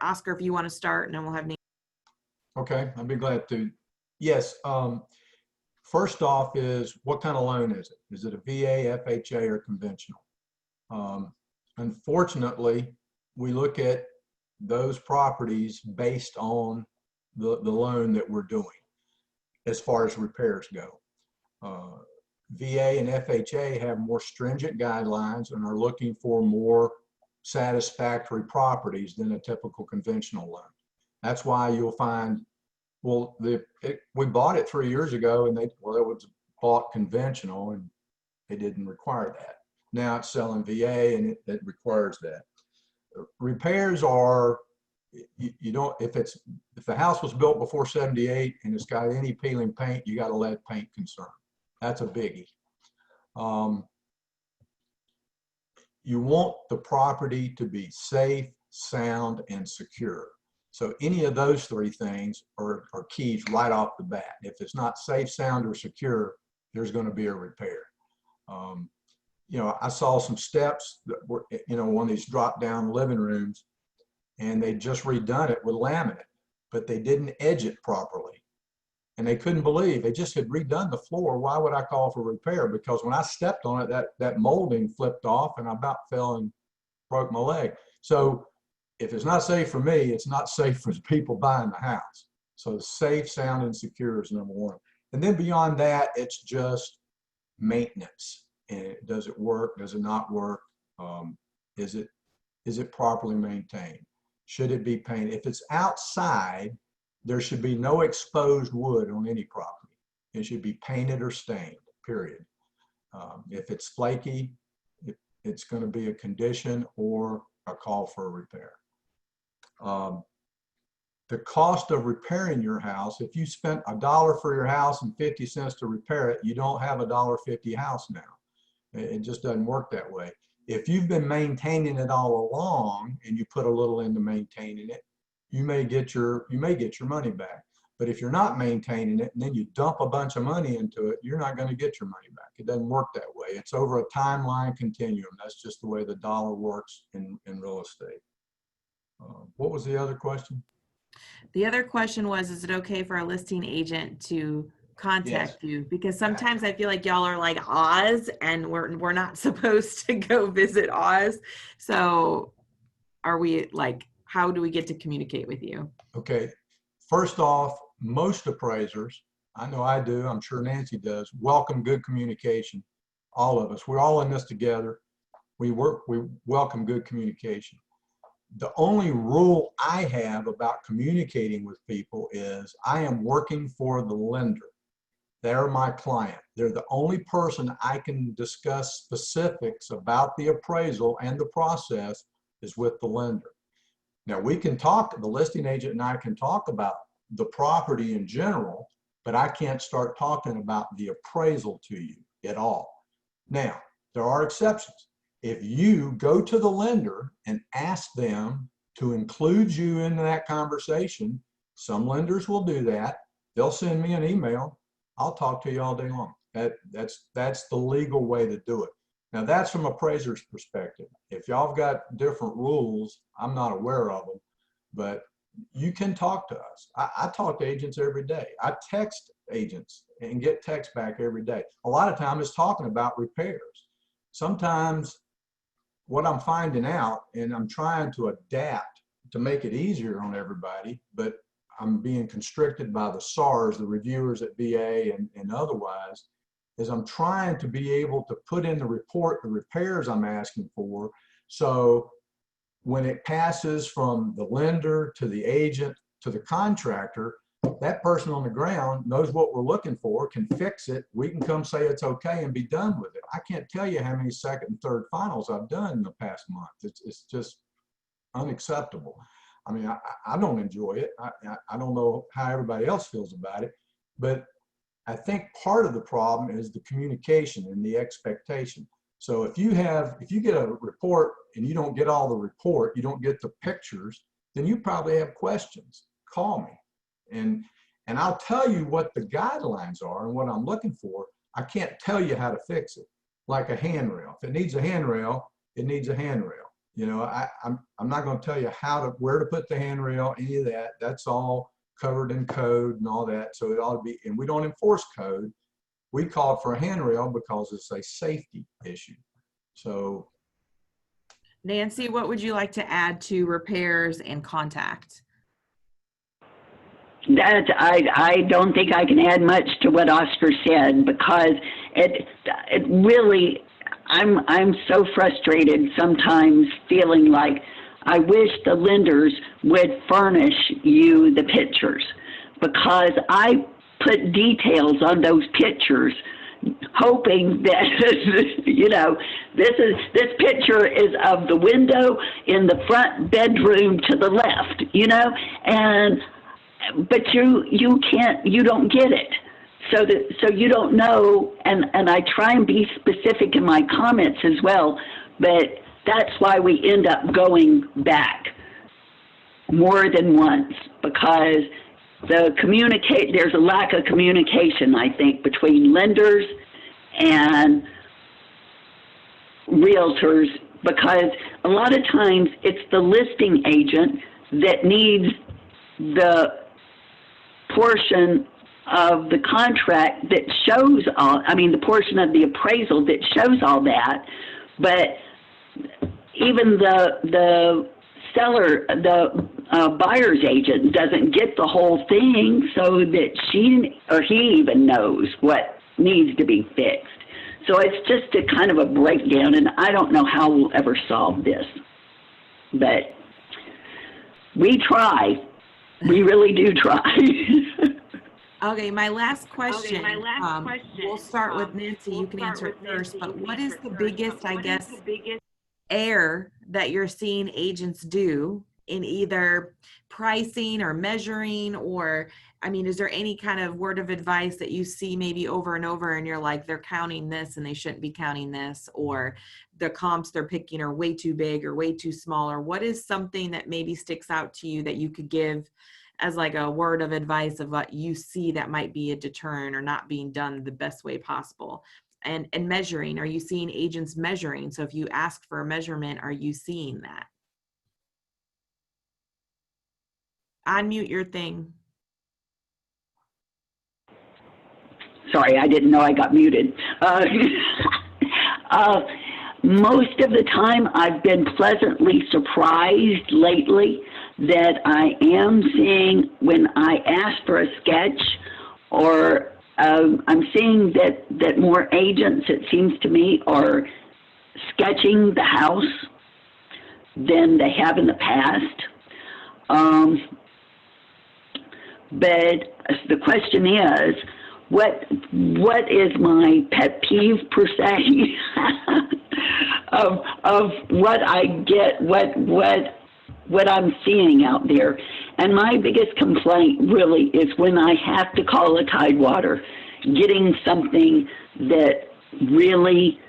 Oscar, if you want to start, and then we'll have Nate. Okay, I'd be glad to. Yes. First off is, what kind of loan is it? Is it a VA, FHA, or conventional? Unfortunately, we look at those properties based on the loan that we're doing as far as repairs go. VA and FHA have more stringent guidelines and are looking for more satisfactory properties than a typical conventional loan. That's why you'll find, well, we bought it 3 years ago, and it was bought conventional, and they didn't require that. Now it's selling VA, and it requires that. Repairs are, you don't, if the house was built before 78 and it's got any peeling paint, you got a lead paint concern. That's a biggie. you want the property to be safe, sound, and secure. So any of those three things are keys right off the bat. If it's not safe, sound, or secure, there's going to be a repair. You know, I saw some steps that were, you know, one of these drop-down living rooms, and they just redone it with laminate, but they didn't edge it properly. And they couldn't believe, they just had redone the floor. Why would I call for repair? Because when I stepped on it, that molding flipped off and I about fell and broke my leg. So if it's not safe for me, it's not safe for the people buying the house. So safe, sound, and secure is number one. And then beyond that, it's just maintenance. And does it work? Does it not work? Is it properly maintained? Should it be painted? If it's outside, there should be no exposed wood on any property. It should be painted or stained, period. If it's flaky, it's going to be a condition or a call for a repair. The cost of repairing your house, if you spent $1 for your house and 50 cents to repair it, you don't have a $1.50 house now. It just doesn't work that way. If you've been maintaining it all along and you put a little into maintaining it, you may get your money back. But if you're not maintaining it and then you dump a bunch of money into it, you're not going to get your money back. It doesn't work that way. It's over a timeline continuum. That's just the way the dollar works in real estate. What was the other question? The other question was, is it okay for a listing agent to contact you? Because sometimes I feel like y'all are like Oz and we're not supposed to go visit Oz. So are we like, how do we get to communicate with you? Okay. First off, most appraisers, I know I do, I'm sure Nancy does, welcome good communication. All of us, we're all in this together. We welcome good communication. The only rule I have about communicating with people is I am working for the lender. They're my client. They're the only person I can discuss specifics about the appraisal and the process is with the lender. Now we can talk, the listing agent and I can talk about the property in general, but I can't start talking about the appraisal to you at all. Now, there are exceptions. If you go to the lender and ask them to include you in that conversation, some lenders will do that. They'll send me an email. I'll talk to you all day long. That's the legal way to do it. Now that's from appraiser's perspective. If y'all have got different rules, I'm not aware of them, but you can talk to us. I talk to agents every day. I text agents and get text back every day. A lot of times it's talking about repairs. Sometimes what I'm finding out, and I'm trying to adapt to make it easier on everybody, but I'm being constricted by the SARs, the reviewers at VA and otherwise, is I'm trying to be able to put in the report the repairs I'm asking for. So when it passes from the lender to the agent to the contractor, that person on the ground knows what we're looking for, can fix it. We can come say it's okay and be done with it. I can't tell you how many second and third finals I've done in the past month. It's just unacceptable. I mean, I don't enjoy it. I don't know how everybody else feels about it, but I think part of the problem is the communication and the expectation. So if you get a report and you don't get all the report, you don't get the pictures, then you probably have questions. Call me. And I'll tell you what the guidelines are and what I'm looking for. I can't tell you how to fix it. Like a handrail. If it needs a handrail, it needs a handrail. You know, I'm not going to tell you where to put the handrail, any of that. That's all covered in code and all that. So it ought to be, and we don't enforce code. We call it for a handrail because it's a safety issue. So Nancy, what would you like to add to repairs and contact? I don't think I can add much to what Oscar said because it really, I'm so frustrated sometimes feeling like I wish the lenders would furnish you the pictures because I put details on those pictures hoping that, you know, this picture is of the window in the front bedroom to the left, you know, but you don't get it. So you don't know, and I try and be specific in my comments as well, but that's why we end up going back more than once, because there's a lack of communication, I think, between lenders and realtors, because a lot of times it's the listing agent that needs the portion of the contract that shows the portion of the appraisal that shows all that, but even the seller, the buyer's agent doesn't get the whole thing, so that she or he even knows what needs to be fixed. So it's just a kind of a breakdown, and I don't know how we'll ever solve this. But we try. We really do try. Okay, my last question. We'll start with Nancy. You can answer it first. But what is the biggest, I guess, error that you're seeing agents do in either pricing or measuring, or, I mean, is there any kind of word of advice that you see maybe over and over and you're like, they're counting this and they shouldn't be counting this, or the comps they're picking are way too big or way too small? Or what is something that maybe sticks out to you that you could give as like a word of advice of what you see that might be a deterrent or not being done the best way possible? And measuring, are you seeing agents measuring? So if you ask for a measurement, are you seeing that? Unmute your thing. Sorry, I didn't know I got muted. Most of the time, I've been pleasantly surprised lately that I am seeing, when I ask for a sketch, or I'm seeing that more agents, it seems to me, are sketching the house than they have in the past. But the question is, what is my pet peeve per se of what I get, what I'm seeing out there? And my biggest complaint really is when I have to call a Tidewater, getting something that really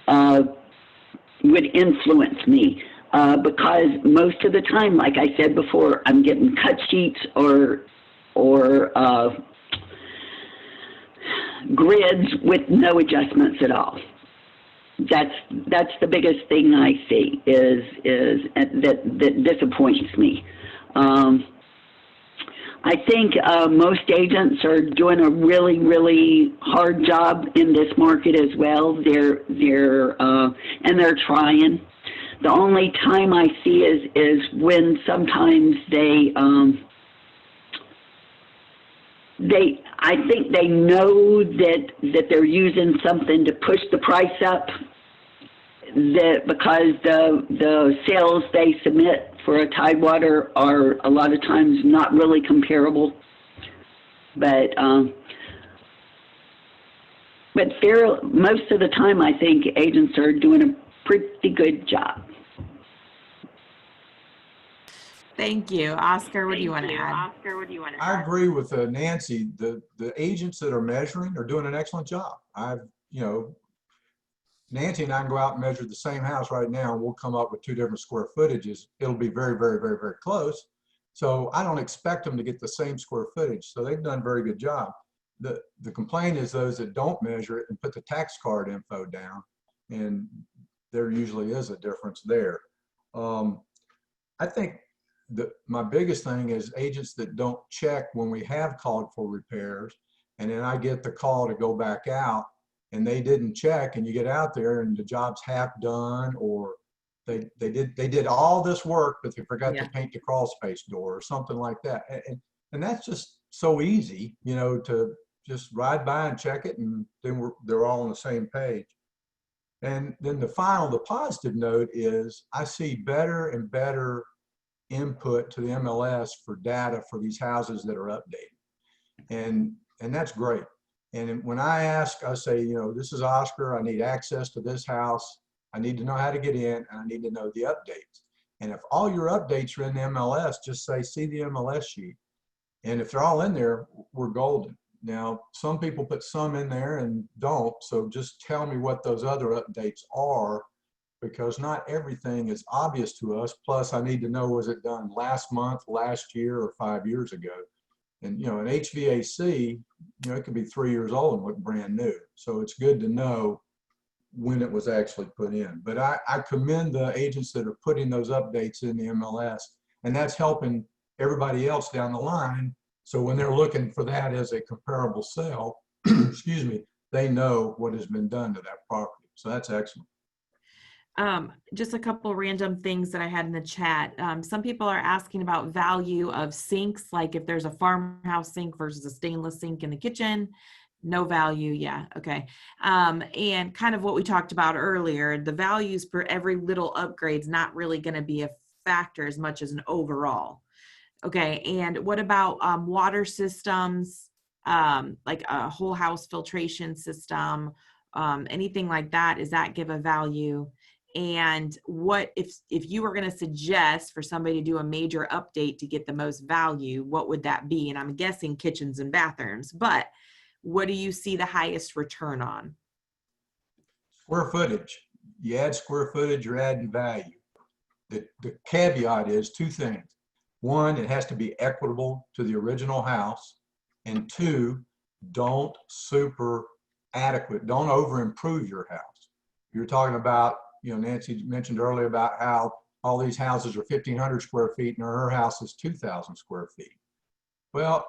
would influence me. Because most of the time, like I said before, I'm getting cut sheets or grids with no adjustments at all. That's the biggest thing I see is that disappoints me. I think most agents are doing a really, really hard job in this market as well. They're trying. The only time I see is when sometimes I think they know that they're using something to push the price up, that because the sales they submit for a Tidewater are a lot of times not really comparable. But most of the time I think agents are doing a pretty good job. Thank you. Oscar, what do you want to add? I agree with Nancy. The agents that are measuring are doing an excellent job. Nancy and I can go out and measure the same house right now, and we'll come up with 2 different square footages. It'll be very, very, very, very close. So I don't expect them to get the same square footage. So they've done a very good job. The complaint is those that don't measure it and put the tax card info down, and there usually is a difference there. I think my biggest thing is agents that don't check when we have called for repairs, and then I get the call to go back out and they didn't check, and you get out there and the job's half done, or they did all this work but they forgot to paint the crawl space door or something like that. And that's just so easy, to just ride by and check it, and then they're all on the same page. And then the positive note is I see better and better input to the MLS for data for these houses that are updated. And that's great. And when I ask, I say, this is Oscar, I need access to this house, I need to know how to get in, and I need to know the updates. And if all your updates are in the MLS, just say, see the MLS sheet. And if they're all in there, we're golden. Now, some people put some in there and don't, so just tell me what those other updates are, because not everything is obvious to us. Plus, I need to know, was it done last month, last year, or 5 years ago? And, you know, an HVAC, you know, it could be 3 years old and look brand new. So it's good to know when it was actually put in. But I commend the agents that are putting those updates in the MLS, and that's helping everybody else down the line. So when they're looking for that as a comparable sale, excuse me, they know what has been done to that property. So that's excellent. Just a couple random things that I had in the chat. Some people are asking about value of sinks, like if there's a farmhouse sink versus a stainless sink in the kitchen. No value. Yeah. Okay. And kind of what we talked about earlier, the values for every little upgrade is not really going to be a factor as much as an overall. Okay. And what about water systems, like a whole house filtration system, anything like that? Does that give a value? And what if you were going to suggest for somebody to do a major update to get the most value, what would that be? And I'm guessing kitchens and bathrooms, but what do you see the highest return on? Square footage. You add square footage, you're adding value. The caveat is two things. One, it has to be equitable to the original house. And two, don't super adequate, don't over improve your house. You're talking about, you know, Nancy mentioned earlier about how all these houses are 1,500 square feet and her house is 2,000 square feet. Well,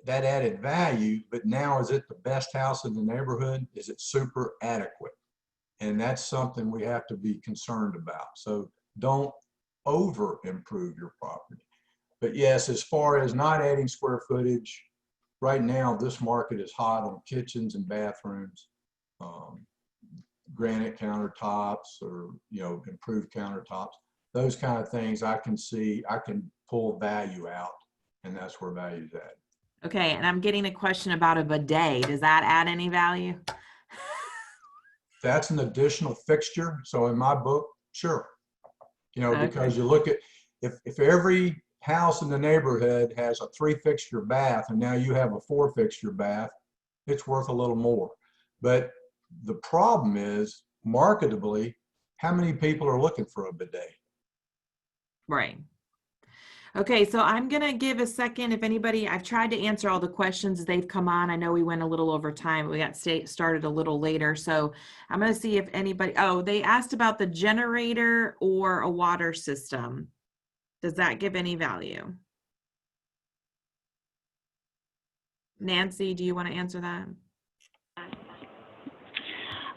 that added value, but now is it the best house in the neighborhood? Is it super adequate? And that's something we have to be concerned about. So don't over improve your property. But yes, as far as not adding square footage, right now this market is hot on kitchens and bathrooms, granite countertops, or, you know, improved countertops. Those kind of things I can see, I can pull value out, and that's where value is at. Okay, and I'm getting a question about a bidet. Does that add any value? That's an additional fixture. So in my book, sure. You know, Okay. because you look at, if every house in the neighborhood has a 3-fixture bath and now you have a 4-fixture bath, it's worth a little more. But the problem is, marketably, how many people are looking for a bidet? Right. Okay, so I'm going to give a second if anybody, I've tried to answer all the questions as they've come on. I know we went a little over time. We got started a little later. So I'm going to see if anybody, oh, they asked about the generator or a water system. Does that give any value? Nancy, do you want to answer that?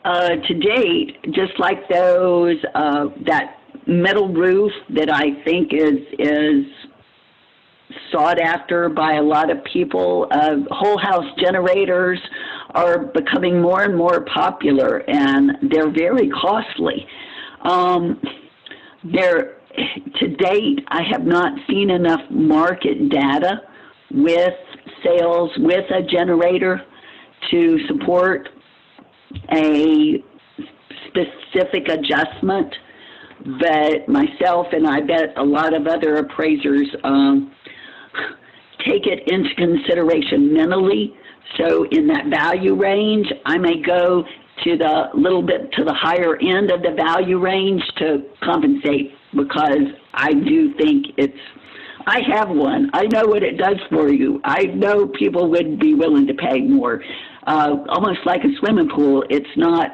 To date, just like those, that metal roof that I think is sought after by a lot of people, whole house generators are becoming more and more popular, and they're very costly. To date, I have not seen enough market data with sales with a generator to support a specific adjustment, but myself and I bet a lot of other appraisers take it into consideration mentally. So in that value range, I may go to the little bit to the higher end of the value range to compensate, because I do think I have one. I know what it does for you. I know people would be willing to pay more. Almost like a swimming pool. It's not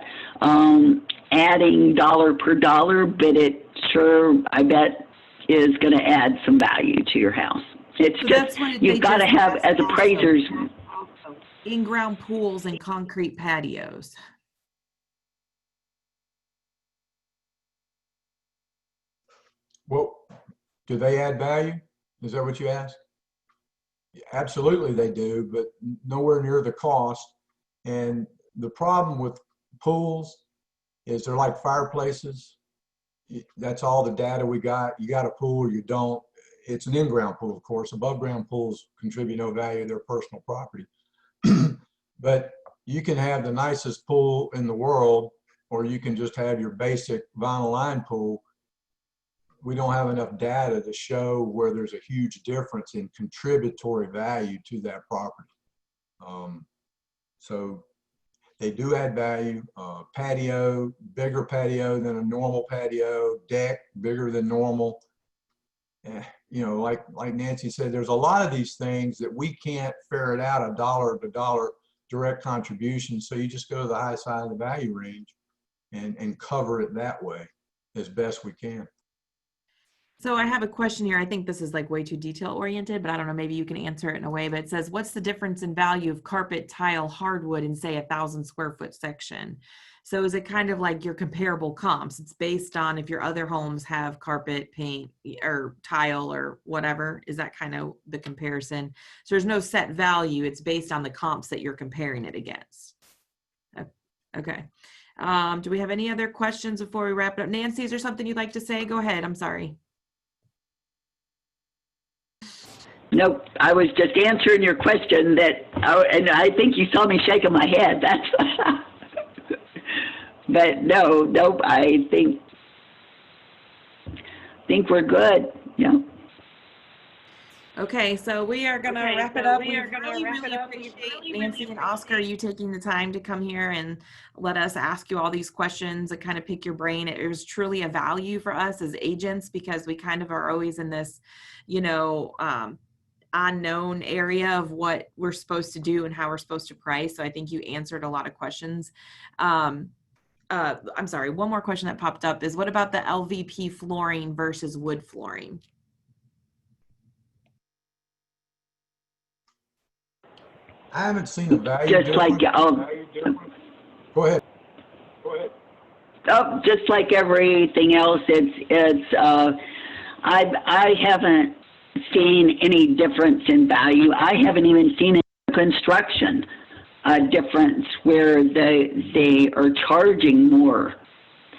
adding dollar per dollar, but it sure, I bet, is going to add some value to your house. It's so just, you've got to have, as appraisers, in-ground pools and concrete patios. Well, do they add value? Is that what you asked? Absolutely they do, but nowhere near the cost. And the problem with pools is they're like fireplaces. That's all the data we got. You got a pool or you don't. It's an in-ground pool, of course. Above ground pools contribute no value to their personal property. But you can have the nicest pool in the world, or you can just have your basic vinyl line pool. We don't have enough data to show where there's a huge difference in contributory value to that property. So they do add value. Patio, bigger patio than a normal patio, deck, bigger than normal. You know, like Nancy said, there's a lot of these things that we can't ferret out a dollar to dollar direct contribution. So you just go to the high side of the value range and cover it that way as best we can. So I have a question here. I think this is like way too detail oriented, but I don't know, maybe you can answer it in a way, but it says, what's the difference in value of carpet, tile, hardwood in say 1,000 square foot section? So is it kind of like your comparable comps? It's based on if your other homes have carpet, paint, or tile or whatever. Is that kind of the comparison? So there's no set value. It's based on the comps that you're comparing it against. Okay. Do we have any other questions before we wrap it up? Nancy, is there something you'd like to say? Go ahead. I'm sorry. Nope, I was just answering your question and I think you saw me shaking my head. That's, but nope, I think we're good. Yeah. Okay, so we are going to wrap it up. We really appreciate Nancy and Oscar, you taking the time to come here and let us ask you all these questions and kind of pick your brain. It was truly a value for us as agents because we kind of are always in this, you know, unknown area of what we're supposed to do and how we're supposed to price. So I think you answered a lot of questions. I'm sorry, one more question that popped up is what about the LVP flooring versus wood flooring? I haven't seen a value Just difference. Go ahead. Oh, just like everything else, I haven't seen any difference in value. I haven't even seen in construction a difference where they are charging more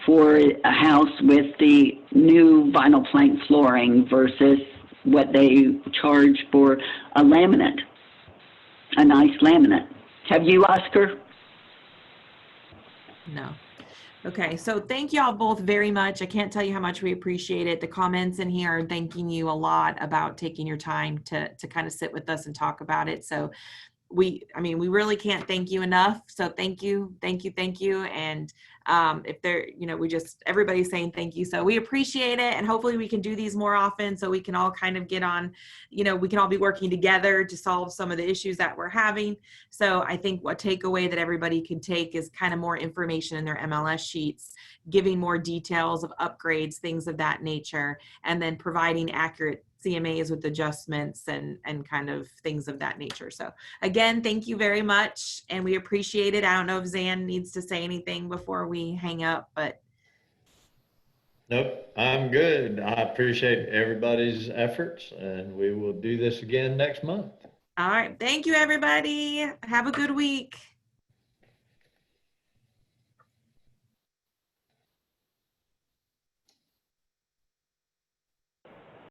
for a house with the new vinyl plank flooring versus what they charge for a laminate, a nice laminate. Have you, Oscar? No. Okay, so thank you all both very much. I can't tell you how much we appreciate it. The comments in here are thanking you a lot about taking your time to kind of sit with us and talk about it. So we really can't thank you enough. So thank you. And if there, you know, everybody's saying thank you. So we appreciate it. And hopefully we can do these more often so we can all kind of get on, you know, we can all be working together to solve some of the issues that we're having. So I think what takeaway that everybody can take is kind of more information in their MLS sheets, giving more details of upgrades, things of that nature, and then providing accurate CMAs with adjustments and kind of things of that nature. So again, thank you very much. And we appreciate it. I don't know if Zan needs to say anything before we hang up, but. Nope, I'm good. I appreciate everybody's efforts and we will do this again next month. All right. Thank you, everybody. Have a good week.